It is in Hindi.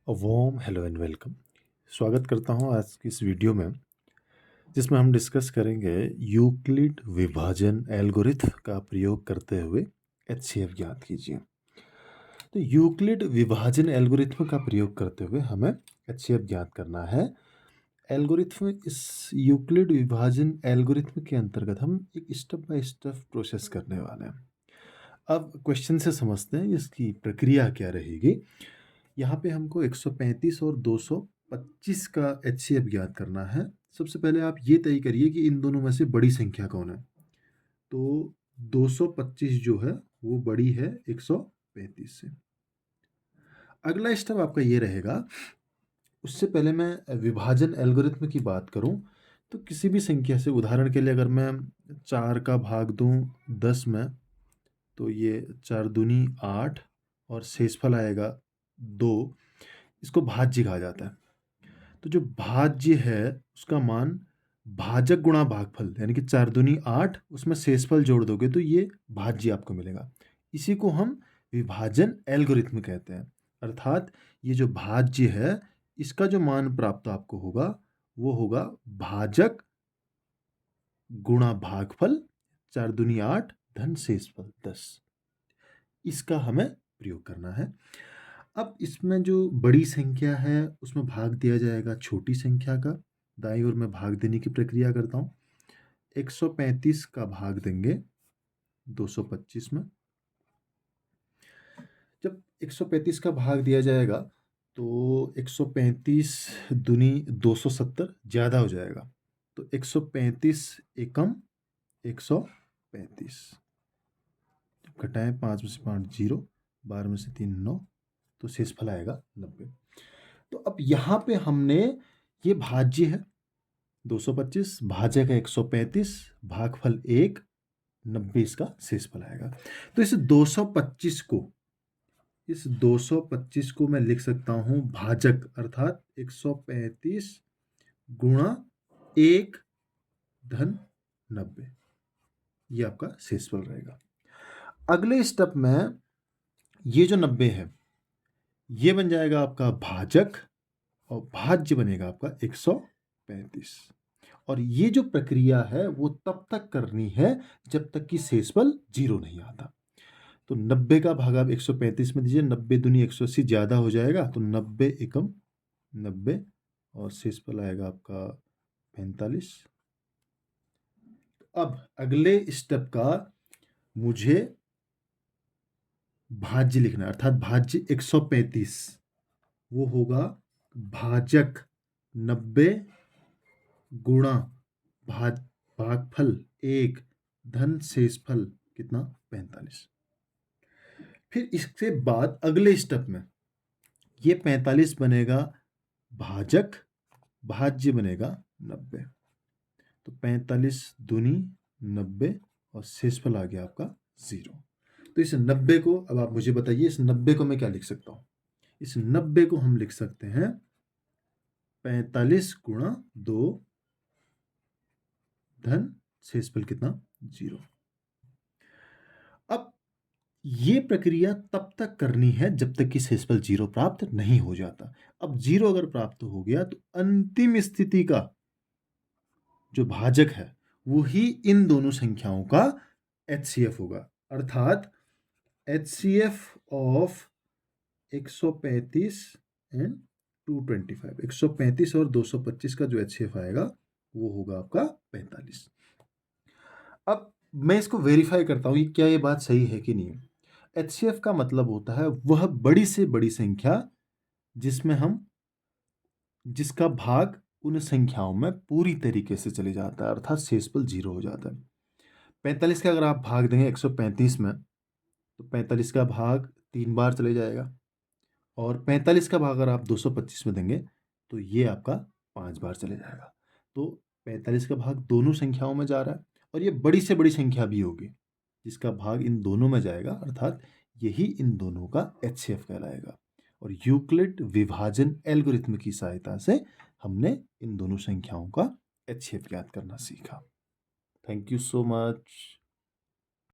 Warm hello and welcome. स्वागत करता हूँ आज की इस वीडियो में, जिसमें हम डिस्कस करेंगे यूक्लिड विभाजन एल्गोरिथम का प्रयोग करते हुए एचसीएफ ज्ञात कीजिए। तो यूक्लिड विभाजन एल्गोरिथम का प्रयोग करते हुए हमें एचसीएफ ज्ञात करना है। एल्गोरिथम इस यूक्लिड विभाजन एल्गोरिथम के अंतर्गत हम एक स्टेप बाय स्टेप प्रोसेस करने वाले हैं। अब क्वेश्चन से समझते हैं इसकी प्रक्रिया क्या रहेगी। यहाँ पे हमको 135 और 225 का एचसीएफ ज्ञात करना है। सबसे पहले आप ये तय करिए कि इन दोनों में से बड़ी संख्या कौन है। तो 225 जो है वो बड़ी है 135 से। अगला स्टेप आपका ये रहेगा, उससे पहले मैं विभाजन एल्गोरिथम की बात करूं तो किसी भी संख्या से, उदाहरण के लिए अगर मैं 4 का भाग दूं 10 में, तो ये 4 दूनी 8 और शेषफल आएगा 2। इसको भाज्य कहा जाता है। तो जो भाज्य है उसका मान भाजक गुणा भागफल, यानी कि 4 दूनी 8, उसमें शेषफल जोड़ दोगे तो ये भाज्य आपको मिलेगा। इसी को हम विभाजन एल्गोरिथम कहते हैं। अर्थात ये जो भाज्य है इसका जो मान प्राप्त आपको होगा वो होगा भाजक गुणा भागफल 4 दूनी 8 धन शेषफल 10। इसका हमें प्रयोग करना है। अब इसमें जो बड़ी संख्या है उसमें भाग दिया जाएगा छोटी संख्या का। दाईं ओर में भाग देने की प्रक्रिया करता हूँ। 135 का भाग देंगे 225 में। जब 135 का भाग दिया जाएगा तो 135 दूनी 270 ज़्यादा हो जाएगा। तो 135 एकम 135, घटाएं 5 में से 5 0, 12 में से 3 9, तो शेषफल आएगा 90। तो अब यहाँ पे हमने, ये भाज्य है 225, भाजक है 135, भागफल 1, 90 इसका शेषफल आएगा। तो इस 225 को मैं लिख सकता हूँ भाजक, अर्थात 135 गुणा 1 धन 90, ये आपका शेषफल रहेगा। अगले स्टेप में ये जो 90 है ये बन जाएगा आपका भाजक और भाज्य बनेगा आपका 135। और ये जो प्रक्रिया है वो तब तक करनी है जब तक कि शेषफल 0 नहीं आता। तो 90 का भाग आप 135 में दीजिए, 90 दूनी 180 ज़्यादा हो जाएगा, तो 90 एकम 90 और शेषफल आएगा आपका 45। अब अगले स्टेप का मुझे भाज्य लिखना है, अर्थात भाज्य 135 वो होगा भाजक 90 गुणा भागफल 1 धन शेषफल कितना 45। फिर इसके बाद अगले स्टेप में ये 45 बनेगा भाजक, भाज्य बनेगा 90। तो 45 दूनी 90 और शेषफल आ गया आपका 0। तो इस 90 को, अब आप मुझे बताइए इस 90 को मैं क्या लिख सकता हूँ। इस 90 को हम लिख सकते हैं 45 गुणा 2 धन शेषफल कितना 0। अब ये प्रक्रिया तब तक करनी है जब तक कि शेषफल 0 प्राप्त नहीं हो जाता। अब 0 अगर प्राप्त हो गया तो अंतिम स्थिति का जो भाजक है वो ही इन दोनों संख्याओं का एचसीएफ होगा। अर्थात एचसीएफ ऑफ 135 एंड 225, 135 और 225 का जो एचसीएफ आएगा वो होगा आपका 45। अब मैं इसको वेरीफाई करता हूँ क्या ये बात सही है कि नहीं। एचसीएफ का मतलब होता है वह बड़ी से बड़ी संख्या जिसमें हम, जिसका भाग उन संख्याओं में पूरी तरीके से चले जाता है, अर्थात शेषफल 0 हो जाता है। 45 का अगर आप भाग देंगे 135 में तो 45 का भाग 3 बार चले जाएगा, और 45 का भाग अगर आप 225 में देंगे तो ये आपका 5 बार चले जाएगा। तो 45 का भाग दोनों संख्याओं में जा रहा है, और ये बड़ी से बड़ी संख्या भी होगी जिसका भाग इन दोनों में जाएगा, अर्थात यही इन दोनों का एचसीएफ कहलाएगा। और यूक्लिड विभाजन एल्गोरिथम की सहायता से हमने इन दोनों संख्याओं का एचसीएफ ज्ञात करना सीखा। Thank you so much.